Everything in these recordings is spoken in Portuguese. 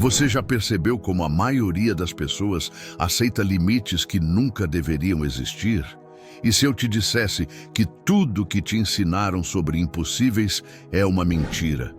Você já percebeu como a maioria das pessoas aceita limites que nunca deveriam existir? E se eu te dissesse que tudo que te ensinaram sobre impossíveis é uma mentira?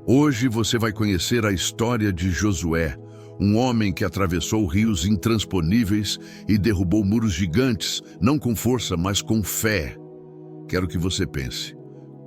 Hoje você vai conhecer a história de Josué, um homem que atravessou rios intransponíveis e derrubou muros gigantes, não com força, mas com fé. Quero que você pense.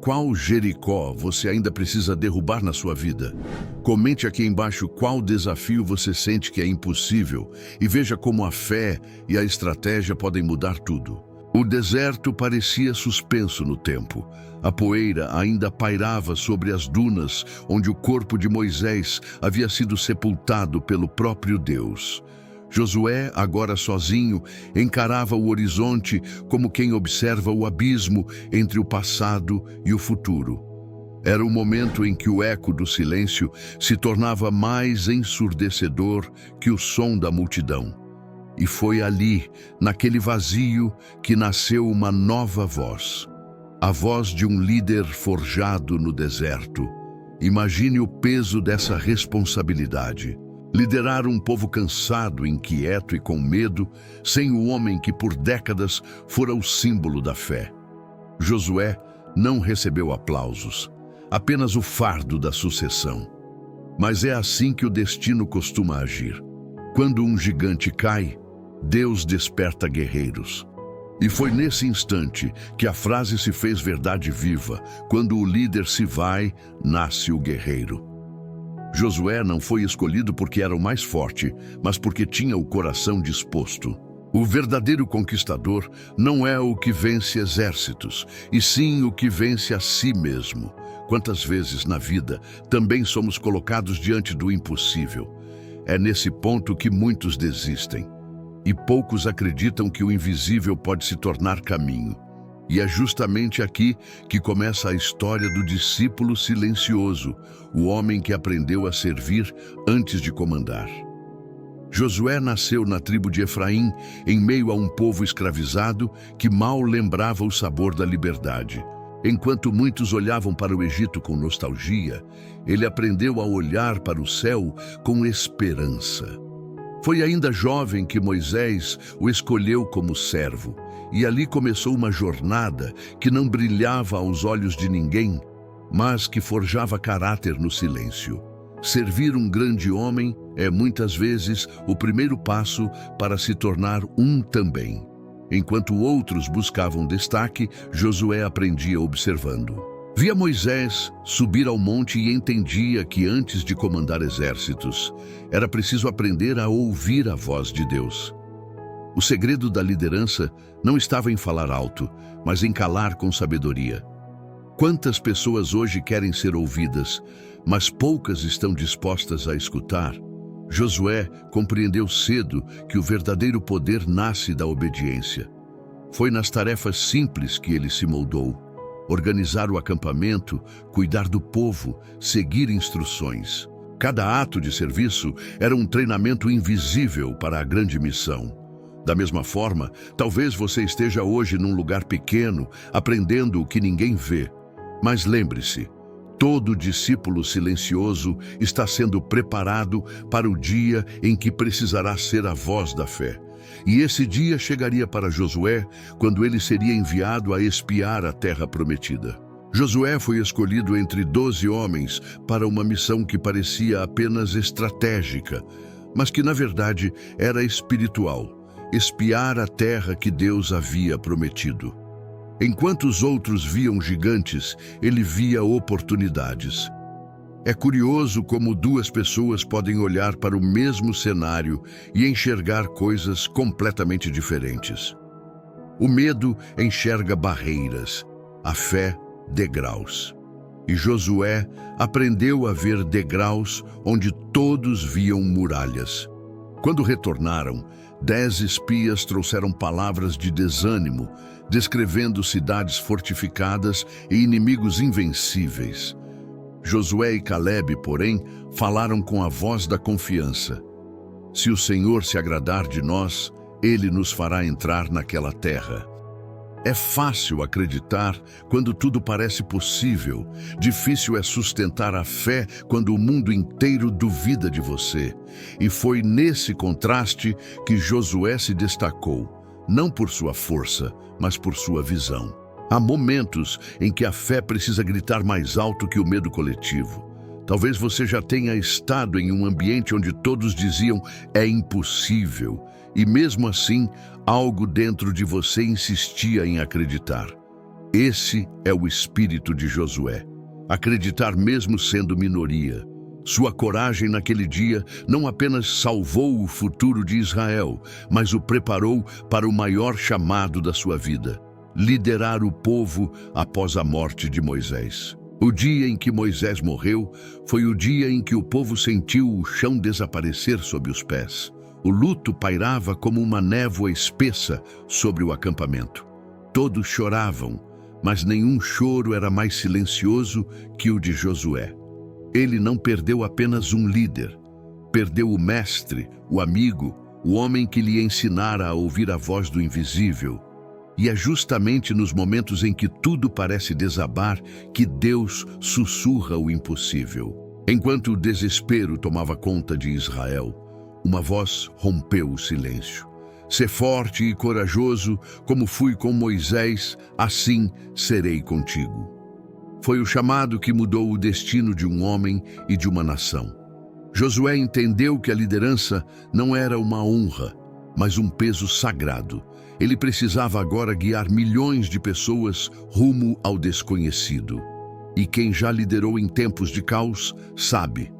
Qual Jericó você ainda precisa derrubar na sua vida? Comente aqui embaixo qual desafio você sente que é impossível e veja como a fé e a estratégia podem mudar tudo. O deserto parecia suspenso no tempo. A poeira ainda pairava sobre as dunas onde o corpo de Moisés havia sido sepultado pelo próprio Deus. Josué, agora sozinho, encarava o horizonte como quem observa o abismo entre o passado e o futuro. Era o momento em que o eco do silêncio se tornava mais ensurdecedor que o som da multidão. E foi ali, naquele vazio, que nasceu uma nova voz. A voz de um líder forjado no deserto. Imagine o peso dessa responsabilidade. Liderar um povo cansado, inquieto e com medo, sem o homem que por décadas fora o símbolo da fé. Josué não recebeu aplausos, apenas o fardo da sucessão. Mas é assim que o destino costuma agir. Quando um gigante cai, Deus desperta guerreiros. E foi nesse instante que a frase se fez verdade viva: quando o líder se vai, nasce o guerreiro. Josué não foi escolhido porque era o mais forte, mas porque tinha o coração disposto. O verdadeiro conquistador não é o que vence exércitos, e sim o que vence a si mesmo. Quantas vezes na vida também somos colocados diante do impossível? É nesse ponto que muitos desistem. E poucos acreditam que o invisível pode se tornar caminho. E é justamente aqui que começa a história do discípulo silencioso, o homem que aprendeu a servir antes de comandar. Josué nasceu na tribo de Efraim, em meio a um povo escravizado que mal lembrava o sabor da liberdade. Enquanto muitos olhavam para o Egito com nostalgia, ele aprendeu a olhar para o céu com esperança. Foi ainda jovem que Moisés o escolheu como servo, e ali começou uma jornada que não brilhava aos olhos de ninguém, mas que forjava caráter no silêncio. Servir um grande homem é muitas vezes o primeiro passo para se tornar um também. Enquanto outros buscavam destaque, Josué aprendia observando. Via Moisés subir ao monte e entendia que antes de comandar exércitos, era preciso aprender a ouvir a voz de Deus. O segredo da liderança não estava em falar alto, mas em calar com sabedoria. Quantas pessoas hoje querem ser ouvidas, mas poucas estão dispostas a escutar? Josué compreendeu cedo que o verdadeiro poder nasce da obediência. Foi nas tarefas simples que ele se moldou. Organizar o acampamento, cuidar do povo, seguir instruções. Cada ato de serviço era um treinamento invisível para a grande missão. Da mesma forma, talvez você esteja hoje num lugar pequeno, aprendendo o que ninguém vê. Mas lembre-se, todo discípulo silencioso está sendo preparado para o dia em que precisará ser a voz da fé. E esse dia chegaria para Josué quando ele seria enviado a espiar a terra prometida. Josué foi escolhido entre 12 homens para uma missão que parecia apenas estratégica, mas que na verdade era espiritual: espiar a terra que Deus havia prometido. Enquanto os outros viam gigantes, ele via oportunidades. É curioso como duas pessoas podem olhar para o mesmo cenário e enxergar coisas completamente diferentes. O medo enxerga barreiras, a fé, degraus. E Josué aprendeu a ver degraus onde todos viam muralhas. Quando retornaram, 10 espias trouxeram palavras de desânimo, descrevendo cidades fortificadas e inimigos invencíveis. Josué e Calebe, porém, falaram com a voz da confiança. Se o Senhor se agradar de nós, Ele nos fará entrar naquela terra. É fácil acreditar quando tudo parece possível. Difícil é sustentar a fé quando o mundo inteiro duvida de você. E foi nesse contraste que Josué se destacou, não por sua força, mas por sua visão. Há momentos em que a fé precisa gritar mais alto que o medo coletivo. Talvez você já tenha estado em um ambiente onde todos diziam é impossível, e mesmo assim, algo dentro de você insistia em acreditar. Esse é o espírito de Josué. Acreditar mesmo sendo minoria. Sua coragem naquele dia não apenas salvou o futuro de Israel, mas o preparou para o maior chamado da sua vida: liderar o povo após a morte de Moisés. O dia em que Moisés morreu foi o dia em que o povo sentiu o chão desaparecer sob os pés. O luto pairava como uma névoa espessa sobre o acampamento. Todos choravam, mas nenhum choro era mais silencioso que o de Josué. Ele não perdeu apenas um líder, perdeu o mestre, o amigo, o homem que lhe ensinara a ouvir a voz do invisível. E é justamente nos momentos em que tudo parece desabar que Deus sussurra o impossível. Enquanto o desespero tomava conta de Israel, uma voz rompeu o silêncio. Ser forte e corajoso, como fui com Moisés, assim serei contigo. Foi o chamado que mudou o destino de um homem e de uma nação. Josué entendeu que a liderança não era uma honra, mas um peso sagrado. Ele precisava agora guiar milhões de pessoas rumo ao desconhecido. E quem já liderou em tempos de caos sabe: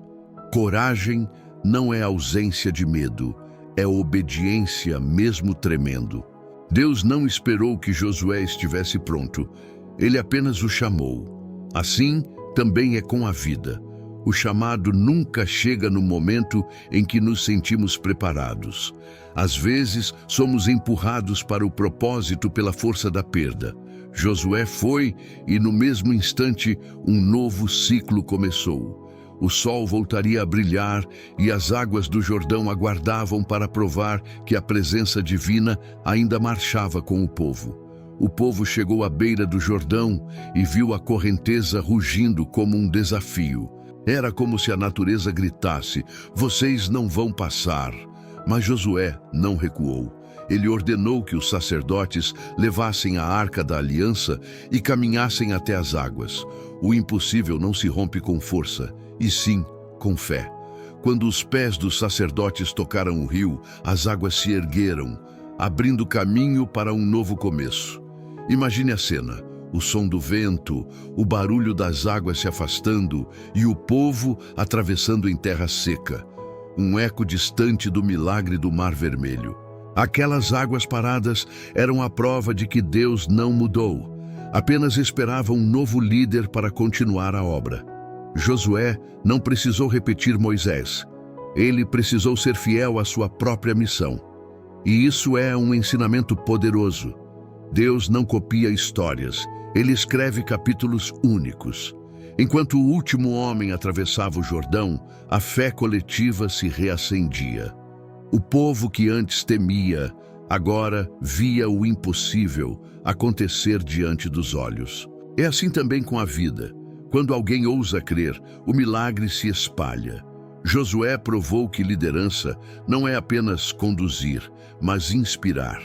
coragem não é ausência de medo, é obediência mesmo tremendo. Deus não esperou que Josué estivesse pronto, ele apenas o chamou. Assim também é com a vida. O chamado nunca chega no momento em que nos sentimos preparados. Às vezes, somos empurrados para o propósito pela força da perda. Josué foi e, no mesmo instante, um novo ciclo começou. O sol voltaria a brilhar e as águas do Jordão aguardavam para provar que a presença divina ainda marchava com o povo. O povo chegou à beira do Jordão e viu a correnteza rugindo como um desafio. Era como se a natureza gritasse: vocês não vão passar. Mas Josué não recuou. Ele ordenou que os sacerdotes levassem a arca da aliança e caminhassem até as águas. O impossível não se rompe com força, e sim com fé. Quando os pés dos sacerdotes tocaram o rio, as águas se ergueram, abrindo caminho para um novo começo. Imagine a cena: o som do vento, o barulho das águas se afastando e o povo atravessando em terra seca. Um eco distante do milagre do Mar Vermelho. Aquelas águas paradas eram a prova de que Deus não mudou. Apenas esperava um novo líder para continuar a obra. Josué não precisou repetir Moisés. Ele precisou ser fiel à sua própria missão. E isso é um ensinamento poderoso. Deus não copia histórias. Ele escreve capítulos únicos. Enquanto o último homem atravessava o Jordão, a fé coletiva se reacendia. O povo que antes temia, agora via o impossível acontecer diante dos olhos. É assim também com a vida. Quando alguém ousa crer, o milagre se espalha. Josué provou que liderança não é apenas conduzir, mas inspirar.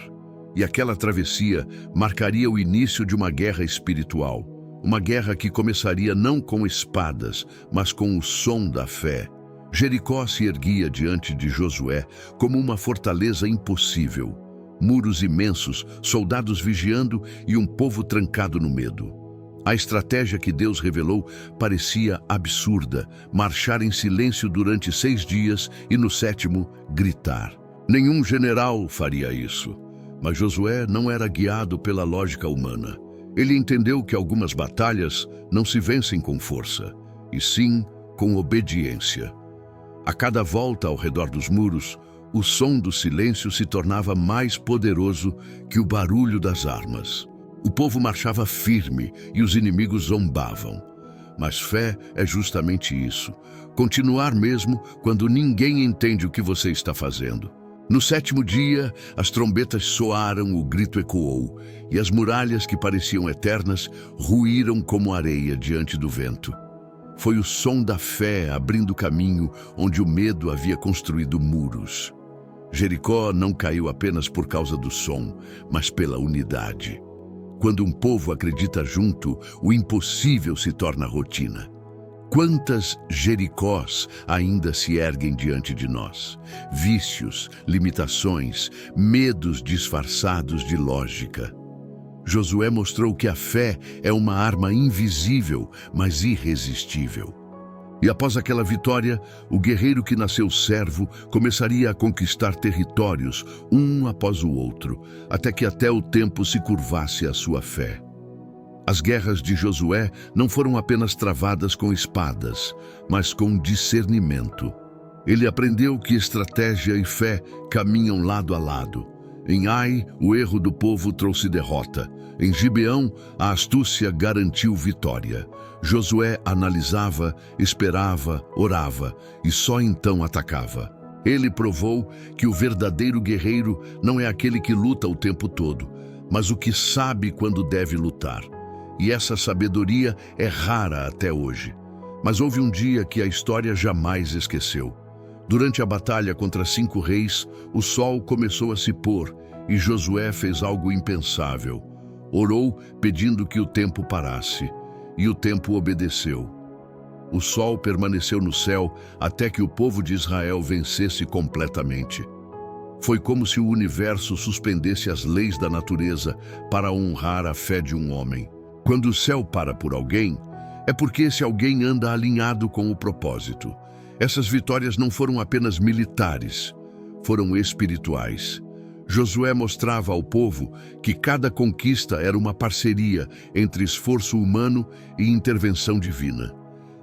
E aquela travessia marcaria o início de uma guerra espiritual. Uma guerra que começaria não com espadas, mas com o som da fé. Jericó se erguia diante de Josué como uma fortaleza impossível. Muros imensos, soldados vigiando e um povo trancado no medo. A estratégia que Deus revelou parecia absurda: marchar em silêncio durante 6 dias e no 7º gritar. Nenhum general faria isso. Mas Josué não era guiado pela lógica humana. Ele entendeu que algumas batalhas não se vencem com força, e sim com obediência. A cada volta ao redor dos muros, o som do silêncio se tornava mais poderoso que o barulho das armas. O povo marchava firme e os inimigos zombavam. Mas fé é justamente isso: continuar mesmo quando ninguém entende o que você está fazendo. No sétimo dia, as trombetas soaram, o grito ecoou, e as muralhas que pareciam eternas ruíram como areia diante do vento. Foi o som da fé abrindo caminho onde o medo havia construído muros. Jericó não caiu apenas por causa do som, mas pela unidade. Quando um povo acredita junto, o impossível se torna rotina. Quantas Jericós ainda se erguem diante de nós? Vícios, limitações, medos disfarçados de lógica. Josué mostrou que a fé é uma arma invisível, mas irresistível. E após aquela vitória, o guerreiro que nasceu servo começaria a conquistar territórios, um após o outro, até o tempo se curvasse à sua fé. As guerras de Josué não foram apenas travadas com espadas, mas com discernimento. Ele aprendeu que estratégia e fé caminham lado a lado. Em Ai, o erro do povo trouxe derrota. Em Gibeão, a astúcia garantiu vitória. Josué analisava, esperava, orava e só então atacava. Ele provou que o verdadeiro guerreiro não é aquele que luta o tempo todo, mas o que sabe quando deve lutar. E essa sabedoria é rara até hoje. Mas houve um dia que a história jamais esqueceu. Durante a batalha contra 5 reis, o sol começou a se pôr e Josué fez algo impensável. Orou pedindo que o tempo parasse, e o tempo obedeceu. O sol permaneceu no céu até que o povo de Israel vencesse completamente. Foi como se o universo suspendesse as leis da natureza para honrar a fé de um homem. Quando o céu para por alguém, é porque esse alguém anda alinhado com o propósito. Essas vitórias não foram apenas militares, foram espirituais. Josué mostrava ao povo que cada conquista era uma parceria entre esforço humano e intervenção divina.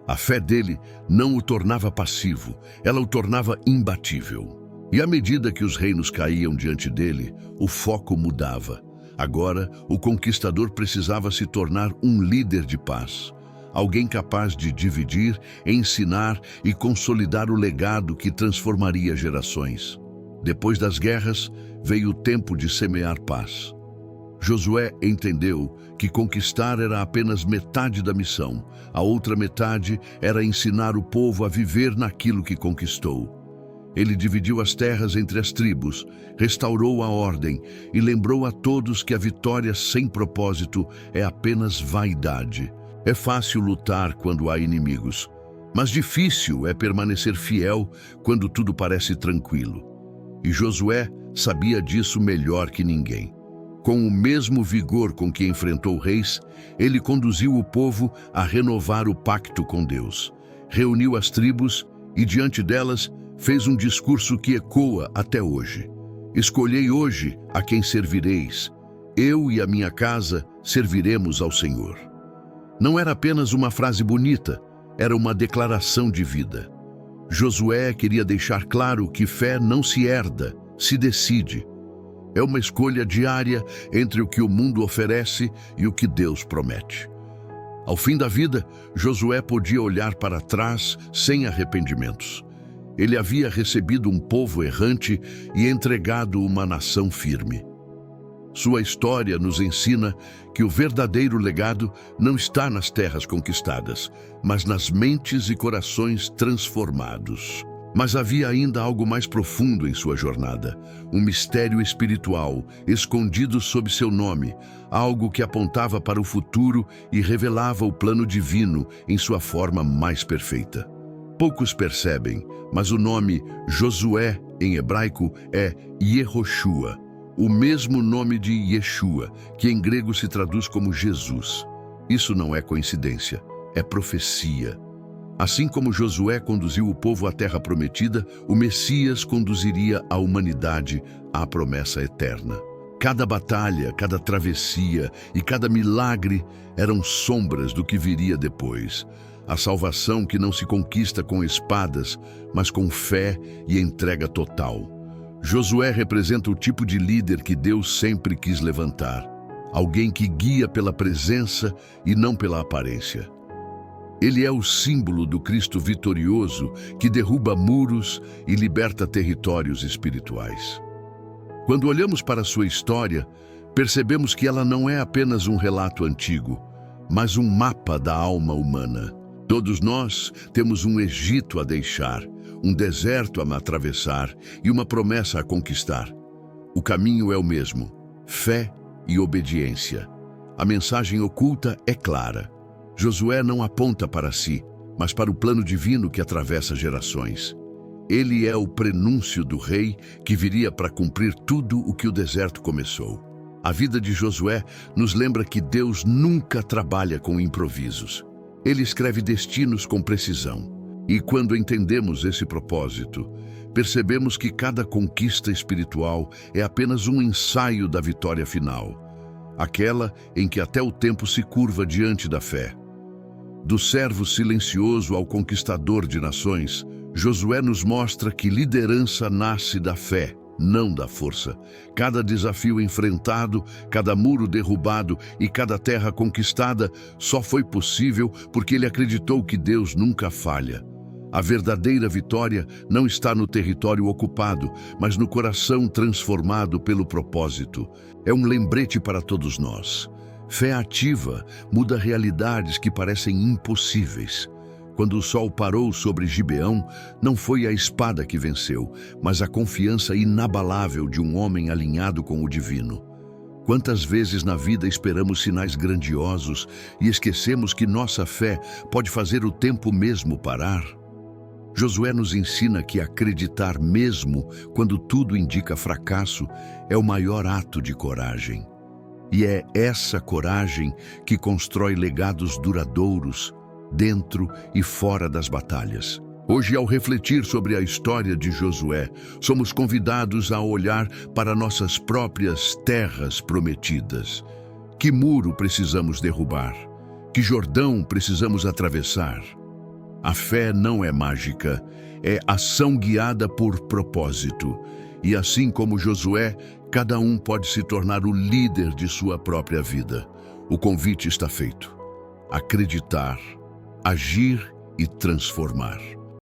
A fé dele não o tornava passivo, ela o tornava imbatível. E à medida que os reinos caíam diante dele, o foco mudava. Agora, o conquistador precisava se tornar um líder de paz. Alguém capaz de dividir, ensinar e consolidar o legado que transformaria gerações. Depois das guerras, veio o tempo de semear paz. Josué entendeu que conquistar era apenas metade da missão. A outra metade era ensinar o povo a viver naquilo que conquistou. Ele dividiu as terras entre as tribos, restaurou a ordem e lembrou a todos que a vitória sem propósito é apenas vaidade. É fácil lutar quando há inimigos, mas difícil é permanecer fiel quando tudo parece tranquilo. E Josué sabia disso melhor que ninguém. Com o mesmo vigor com que enfrentou reis, ele conduziu o povo a renovar o pacto com Deus. Reuniu as tribos e, diante delas, fez um discurso que ecoa até hoje. Escolhei hoje a quem servireis. Eu e a minha casa serviremos ao Senhor. Não era apenas uma frase bonita, era uma declaração de vida. Josué queria deixar claro que fé não se herda, se decide. É uma escolha diária entre o que o mundo oferece e o que Deus promete. Ao fim da vida, Josué podia olhar para trás sem arrependimentos. Ele havia recebido um povo errante e entregado uma nação firme. Sua história nos ensina que o verdadeiro legado não está nas terras conquistadas, mas nas mentes e corações transformados. Mas havia ainda algo mais profundo em sua jornada, um mistério espiritual escondido sob seu nome, algo que apontava para o futuro e revelava o plano divino em sua forma mais perfeita. Poucos percebem, mas o nome Josué em hebraico é Yehoshua, o mesmo nome de Yeshua, que em grego se traduz como Jesus. Isso não é coincidência, é profecia. Assim como Josué conduziu o povo à terra prometida, o Messias conduziria a humanidade à promessa eterna. Cada batalha, cada travessia e cada milagre eram sombras do que viria depois. A salvação que não se conquista com espadas, mas com fé e entrega total. Josué representa o tipo de líder que Deus sempre quis levantar. Alguém que guia pela presença e não pela aparência. Ele é o símbolo do Cristo vitorioso que derruba muros e liberta territórios espirituais. Quando olhamos para sua história, percebemos que ela não é apenas um relato antigo, mas um mapa da alma humana. Todos nós temos um Egito a deixar, um deserto a atravessar e uma promessa a conquistar. O caminho é o mesmo: fé e obediência. A mensagem oculta é clara. Josué não aponta para si, mas para o plano divino que atravessa gerações. Ele é o prenúncio do rei que viria para cumprir tudo o que o deserto começou. A vida de Josué nos lembra que Deus nunca trabalha com improvisos. Ele escreve destinos com precisão. E quando entendemos esse propósito, percebemos que cada conquista espiritual é apenas um ensaio da vitória final, aquela em que até o tempo se curva diante da fé. Do servo silencioso ao conquistador de nações, Josué nos mostra que liderança nasce da fé, não da força. Cada desafio enfrentado, cada muro derrubado e cada terra conquistada só foi possível porque ele acreditou que Deus nunca falha. A verdadeira vitória não está no território ocupado, mas no coração transformado pelo propósito. É um lembrete para todos nós. Fé ativa muda realidades que parecem impossíveis. Quando o sol parou sobre Gibeão, não foi a espada que venceu, mas a confiança inabalável de um homem alinhado com o divino. Quantas vezes na vida esperamos sinais grandiosos e esquecemos que nossa fé pode fazer o tempo mesmo parar? Josué nos ensina que acreditar mesmo quando tudo indica fracasso é o maior ato de coragem. E é essa coragem que constrói legados duradouros dentro e fora das batalhas. Hoje, ao refletir sobre a história de Josué, somos convidados a olhar para nossas próprias terras prometidas. Que muro precisamos derrubar? Que Jordão precisamos atravessar? A fé não é mágica, é ação guiada por propósito. E assim como Josué, cada um pode se tornar o líder de sua própria vida. O convite está feito. Acreditar, agir e transformar.